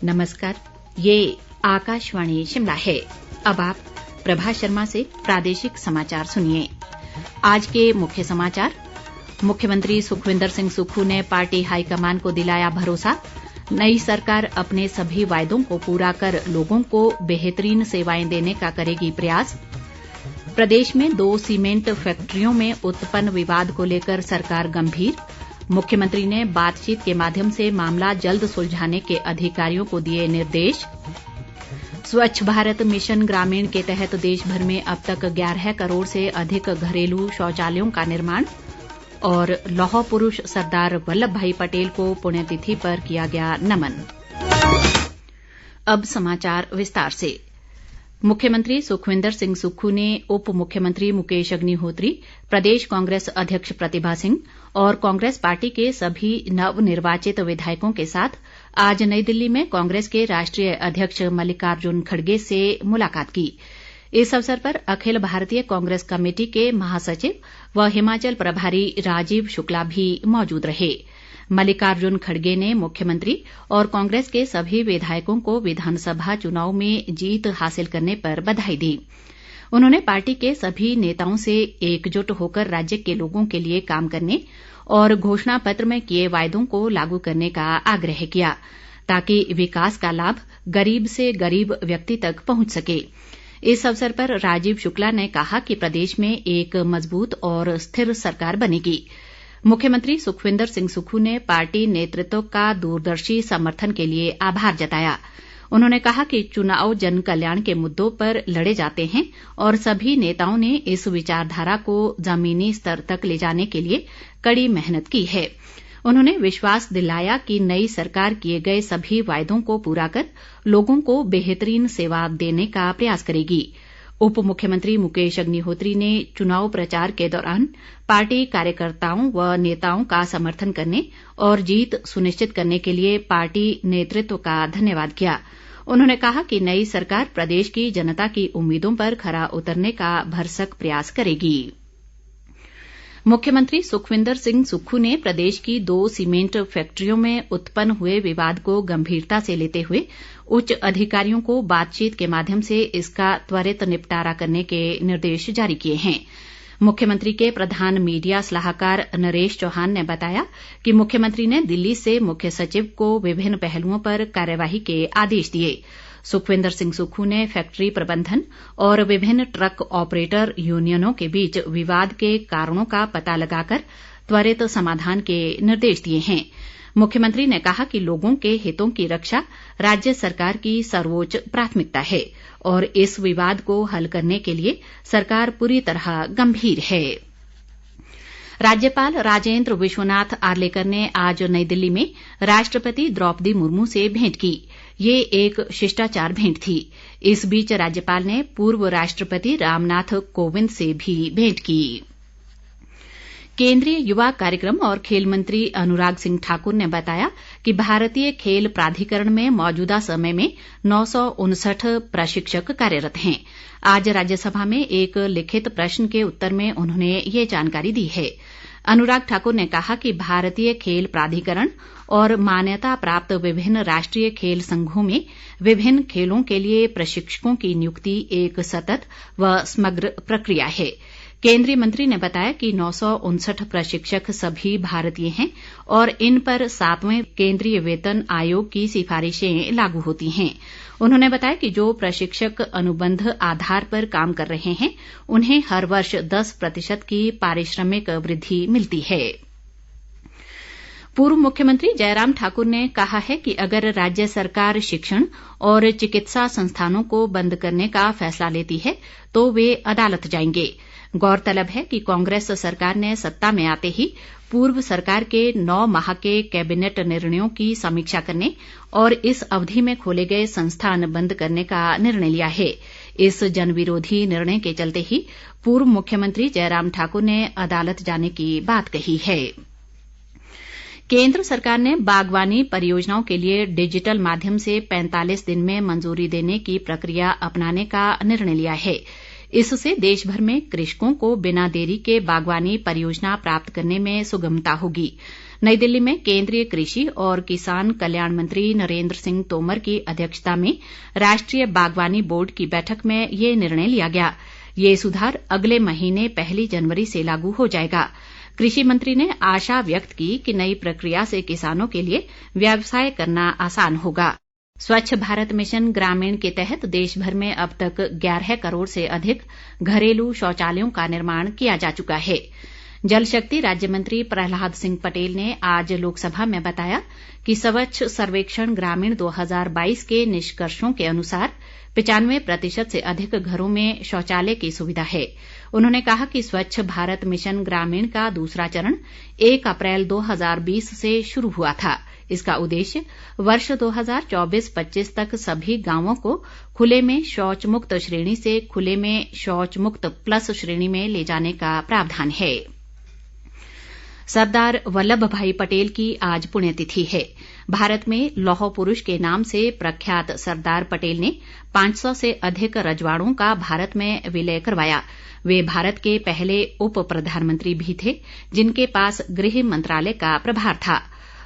नमस्कार, ये आकाशवाणी शिमला है। अब आप प्रभा शर्मा से प्रादेशिक समाचार सुनिए। आज के मुख्य समाचार। मुख्यमंत्री सुखविंदर सिंह सुक्खू ने पार्टी हाईकमान को दिलाया भरोसा, नई सरकार अपने सभी वायदों को पूरा कर लोगों को बेहतरीन सेवाएं देने का करेगी प्रयास। प्रदेश में 2 सीमेंट फैक्ट्रियों में उत्पन्न विवाद को लेकर सरकार गंभीर, मुख्यमंत्री ने बातचीत के माध्यम से मामला जल्द सुलझाने के अधिकारियों को दिए निर्देश। स्वच्छ भारत मिशन ग्रामीण के तहत देश भर में अब तक 11 करोड़ से अधिक घरेलू शौचालयों का निर्माण। और लौह पुरुष सरदार वल्लभ भाई पटेल को पुण्यतिथि पर किया गया नमन। अब समाचार विस्तार से। मुख्यमंत्री सुखविंदर सिंह सुक्खू ने उप मुख्यमंत्री मुकेश अग्निहोत्री, प्रदेश कांग्रेस अध्यक्ष प्रतिभा सिंह और कांग्रेस पार्टी के सभी नवनिर्वाचित विधायकों के साथ आज नई दिल्ली में कांग्रेस के राष्ट्रीय अध्यक्ष मल्लिकार्जुन खड़गे से मुलाकात की। इस अवसर पर अखिल भारतीय कांग्रेस कमेटी के महासचिव व हिमाचल प्रभारी राजीव शुक्ला भी मौजूद रहे। मल्लिकार्जुन खड़गे ने मुख्यमंत्री और कांग्रेस के सभी विधायकों को विधानसभा चुनाव में जीत हासिल करने पर बधाई दी। उन्होंने पार्टी के सभी नेताओं से एकजुट होकर राज्य के लोगों के लिए काम करने और घोषणा पत्र में किए वायदों को लागू करने का आग्रह किया, ताकि विकास का लाभ गरीब से गरीब व्यक्ति तक पहुंच सके। इस अवसर पर राजीव शुक्ला ने कहा कि प्रदेश में एक मजबूत और स्थिर सरकार बनेगी। मुख्यमंत्री सुखविंदर सिंह सुक्खू ने पार्टी नेतृत्व का दूरदर्शी समर्थन के लिए आभार जताया। उन्होंने कहा कि चुनाव जन कल्याण के मुद्दों पर लड़े जाते हैं और सभी नेताओं ने इस विचारधारा को जमीनी स्तर तक ले जाने के लिए कड़ी मेहनत की है। उन्होंने विश्वास दिलाया कि नई सरकार किए गए सभी वायदों को पूरा कर लोगों को बेहतरीन सेवा देने का प्रयास करेगी। उप मुख्यमंत्री मुकेश अग्निहोत्री ने चुनाव प्रचार के दौरान पार्टी कार्यकर्ताओं व नेताओं का समर्थन करने और जीत सुनिश्चित करने के लिए पार्टी नेतृत्व का धन्यवाद किया। उन्होंने कहा कि नई सरकार प्रदेश की जनता की उम्मीदों पर खरा उतरने का भरसक प्रयास करेगी। मुख्यमंत्री सुखविंदर सिंह सुक्खू ने प्रदेश की 2 सीमेंट फैक्ट्रियों में उत्पन्न हुए विवाद को गंभीरता से लेते हुए उच्च अधिकारियों को बातचीत के माध्यम से इसका त्वरित निपटारा करने के निर्देश जारी किए हैं। मुख्यमंत्री के प्रधान मीडिया सलाहकार नरेश चौहान ने बताया कि मुख्यमंत्री ने दिल्ली से मुख्य सचिव को विभिन्न पहलुओं पर कार्यवाही के आदेश दिए। सुखविंदर सिंह सुक्खू ने फैक्ट्री प्रबंधन और विभिन्न ट्रक ऑपरेटर यूनियनों के बीच विवाद के कारणों का पता लगाकर त्वरित समाधान के निर्देश दिए हैं। मुख्यमंत्री ने कहा कि लोगों के हितों की रक्षा राज्य सरकार की सर्वोच्च प्राथमिकता है और इस विवाद को हल करने के लिए सरकार पूरी तरह गंभीर है। राज्यपाल राजेंद्र विश्वनाथ आर्लेकर ने आज नई दिल्ली में राष्ट्रपति द्रौपदी मुर्मू से भेंट की। ये एक शिष्टाचार भेंट थी। इस बीच राज्यपाल ने पूर्व राष्ट्रपति रामनाथ कोविंद से भी भेंट की। केंद्रीय युवा कार्यक्रम और खेल मंत्री अनुराग सिंह ठाकुर ने बताया कि भारतीय खेल प्राधिकरण में मौजूदा समय में 959 प्रशिक्षक कार्यरत हैं। आज राज्यसभा में एक लिखित प्रश्न के उत्तर में उन्होंने ये जानकारी दी है। अनुराग ठाकुर ने कहा कि भारतीय खेल प्राधिकरण और मान्यता प्राप्त विभिन्न राष्ट्रीय खेल संघों में विभिन्न खेलों के लिए प्रशिक्षकों की नियुक्ति एक सतत व समग्र प्रक्रिया है। केंद्रीय मंत्री ने बताया कि 959 प्रशिक्षक सभी भारतीय हैं और इन पर 7वें केंद्रीय वेतन आयोग की सिफारिशें लागू होती हैं। उन्होंने बताया कि जो प्रशिक्षक अनुबंध आधार पर काम कर रहे हैं उन्हें हर वर्ष 10% की पारिश्रमिक वृद्धि मिलती है। पूर्व मुख्यमंत्री जयराम ठाकुर ने कहा है कि अगर राज्य सरकार शिक्षण और चिकित्सा संस्थानों को बंद करने का फैसला लेती है तो वे अदालत जाएंगे। गौरतलब है कि कांग्रेस सरकार ने सत्ता में आते ही पूर्व सरकार के 9 माह के कैबिनेट निर्णयों की समीक्षा करने और इस अवधि में खोले गए संस्थान बंद करने का निर्णय लिया है। इस जनविरोधी निर्णय के चलते ही पूर्व मुख्यमंत्री जयराम ठाकुर ने अदालत जाने की बात कही है। केंद्र सरकार ने बागवानी परियोजनाओं के लिए डिजिटल माध्यम से 45 दिन में मंजूरी देने की प्रक्रिया अपनाने का निर्णय लिया है। इससे देश भर में कृषकों को बिना देरी के बागवानी परियोजना प्राप्त करने में सुगमता होगी। नई दिल्ली में केंद्रीय कृषि और किसान कल्याण मंत्री नरेंद्र सिंह तोमर की अध्यक्षता में राष्ट्रीय बागवानी बोर्ड की बैठक में ये निर्णय लिया गया। ये सुधार अगले महीने 1 जनवरी से लागू हो जाएगा। कृषि मंत्री ने आशा व्यक्त की कि नई प्रक्रिया से किसानों के लिए व्यवसाय करना आसान होगा। स्वच्छ भारत मिशन ग्रामीण के तहत देश भर में अब तक 11 करोड़ से अधिक घरेलू शौचालयों का निर्माण किया जा चुका है। जल शक्ति राज्य मंत्री प्रहलाद सिंह पटेल ने आज लोकसभा में बताया कि स्वच्छ सर्वेक्षण ग्रामीण 2022 के निष्कर्षों के अनुसार 95% से अधिक घरों में शौचालय की सुविधा है। उन्होंने कहा कि स्वच्छ भारत मिशन ग्रामीण का दूसरा चरण 1 अप्रैल 2020 से शुरू हुआ था। इसका उद्देश्य वर्ष 2024-25 तक सभी गांवों को खुले में शौच मुक्त श्रेणी से खुले में शौच मुक्त प्लस श्रेणी में ले जाने का प्रावधान है। सरदार वल्लभ भाई पटेल की आज पुण्यतिथि है। भारत में लौह पुरुष के नाम से प्रख्यात सरदार पटेल ने 500 से अधिक रजवाड़ों का भारत में विलय करवाया। वे भारत के पहले उप प्रधानमंत्री भी थे जिनके पास गृह मंत्रालय का प्रभार था।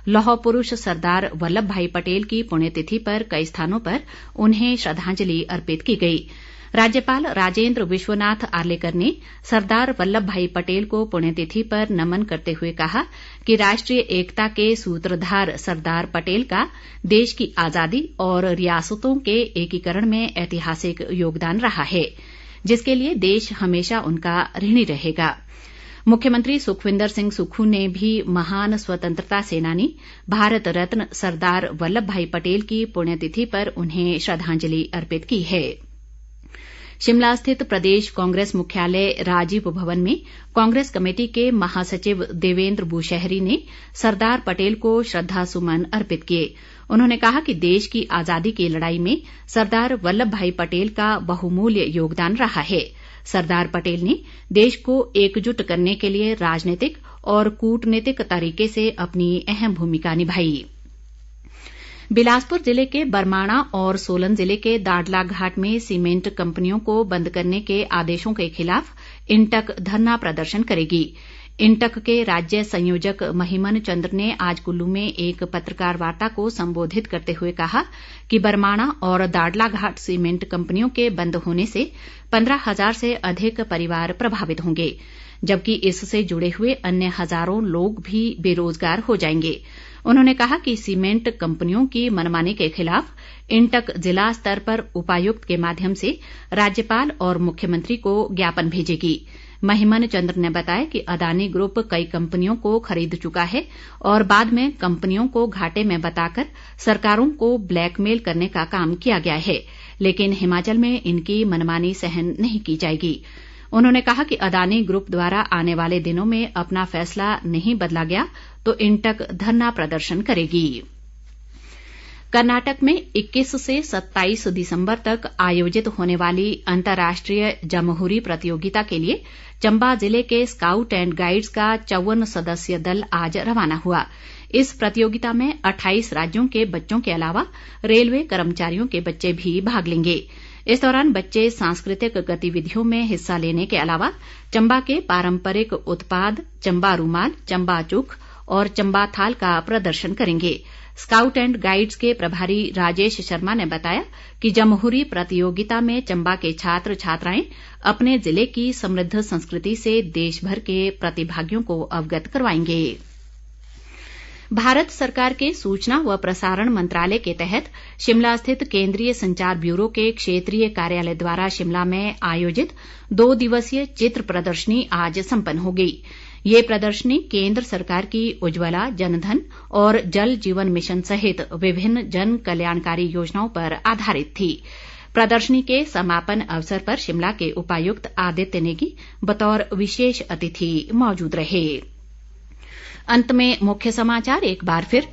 लौह पुरुष सरदार वल्लभ भाई पटेल की पुण्यतिथि पर कई स्थानों पर उन्हें श्रद्धांजलि अर्पित की गई। राज्यपाल राजेंद्र विश्वनाथ आर्लेकर ने सरदार वल्लभ भाई पटेल को पुण्यतिथि पर नमन करते हुए कहा कि राष्ट्रीय एकता के सूत्रधार सरदार पटेल का देश की आजादी और रियासतों के एकीकरण में ऐतिहासिक योगदान रहा है, जिसके लिए देश हमेशा उनका ऋणी रहेगा। मुख्यमंत्री सुखविंदर सिंह सुक्खू ने भी महान स्वतंत्रता सेनानी भारत रत्न सरदार वल्लभ भाई पटेल की पुण्यतिथि पर उन्हें श्रद्धांजलि अर्पित की है। शिमला स्थित प्रदेश कांग्रेस मुख्यालय राजीव भवन में कांग्रेस कमेटी के महासचिव देवेंद्र बुशहरी ने सरदार पटेल को श्रद्धासुमन अर्पित किए। उन्होंने कहा कि देश की आजादी की लड़ाई में सरदार वल्लभ भाई पटेल का बहुमूल्य योगदान रहा है। सरदार पटेल ने देश को एकजुट करने के लिए राजनीतिक और कूटनीतिक तरीके से अपनी अहम भूमिका निभाई। बिलासपुर जिले के बरमाणा और सोलन जिले के दाड़ला घाट में सीमेंट कंपनियों को बंद करने के आदेशों के खिलाफ इंटक धरना प्रदर्शन करेगी। इंटक के राज्य संयोजक महिमन चंद्र ने आज कुल्लू में एक पत्रकार वार्ता को संबोधित करते हुए कहा कि बरमाणा और दाड़ला घाट सीमेंट कंपनियों के बंद होने से 15,000 से अधिक परिवार प्रभावित होंगे, जबकि इससे जुड़े हुए अन्य हजारों लोग भी बेरोजगार हो जाएंगे। उन्होंने कहा कि सीमेंट कंपनियों की मनमानी के खिलाफ इंटक जिला स्तर पर उपायुक्त के माध्यम से राज्यपाल और मुख्यमंत्री को ज्ञापन भेजेगी। महिमन चंद्र ने बताया कि अदानी ग्रुप कई कंपनियों को खरीद चुका है और बाद में कंपनियों को घाटे में बताकर सरकारों को ब्लैकमेल करने का काम किया गया है, लेकिन हिमाचल में इनकी मनमानी सहन नहीं की जाएगी। उन्होंने कहा कि अदानी ग्रुप द्वारा आने वाले दिनों में अपना फैसला नहीं बदला गया तो इंटक धरना प्रदर्शन करेगी। कर्नाटक में 21 से 27 दिसंबर तक आयोजित होने वाली अंतर्राष्ट्रीय जमहूरी प्रतियोगिता के लिए चंबा जिले के स्काउट एंड गाइड्स का 54 सदस्यीय दल आज रवाना हुआ। इस प्रतियोगिता में 28 राज्यों के बच्चों के अलावा रेलवे कर्मचारियों के बच्चे भी भाग लेंगे। इस दौरान बच्चे सांस्कृतिक गतिविधियों में हिस्सा लेने के अलावा चंबा के पारंपरिक उत्पाद चंबा रूमाल, चंबा चुख और चंबा थाल का प्रदर्शन करेंगे। स्काउट एंड गाइड्स के प्रभारी राजेश शर्मा ने बताया कि जमहूरी प्रतियोगिता में चंबा के छात्र छात्राएं अपने जिले की समृद्ध संस्कृति से देश भर के प्रतिभागियों को अवगत करवाएंगे। भारत सरकार के सूचना व प्रसारण मंत्रालय के तहत शिमला स्थित केंद्रीय संचार ब्यूरो के क्षेत्रीय कार्यालय द्वारा शिमला में आयोजित 2 दिवसीय चित्र प्रदर्शनी आज संपन्न हो गई। ये प्रदर्शनी केंद्र सरकार की उज्ज्वला, जनधन और जल जीवन मिशन सहित विभिन्न जन कल्याणकारी योजनाओं पर आधारित थी। प्रदर्शनी के समापन अवसर पर शिमला के उपायुक्त आदित्य नेगी बतौर विशेष अतिथि मौजूद रहे। अंत में मुख्य समाचार एक बार फिर।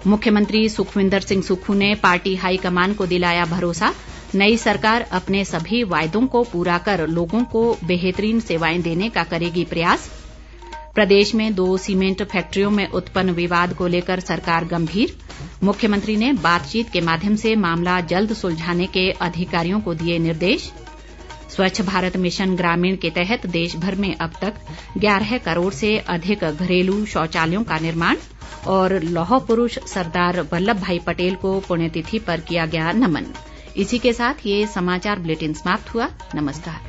मुख्यमंत्री सुखविंदर सिंह सुक्खू ने पार्टी हाईकमान को दिलाया भरोसा, नई सरकार अपने सभी वायदों को पूरा कर लोगों को बेहतरीन सेवाएं देने का करेगी प्रयास। प्रदेश में 2 सीमेंट फैक्ट्रियों में उत्पन्न विवाद को लेकर सरकार गंभीर, मुख्यमंत्री ने बातचीत के माध्यम से मामला जल्द सुलझाने के अधिकारियों को दिए निर्देश। स्वच्छ भारत मिशन ग्रामीण के तहत देश भर में अब तक 11 करोड़ से अधिक घरेलू शौचालयों का निर्माण। और लौह पुरुष सरदार वल्लभ भाई पटेल को पुण्यतिथि पर किया गया नमन। इसी के साथ ये समाचार बुलेटिन समाप्त हुआ। नमस्कार।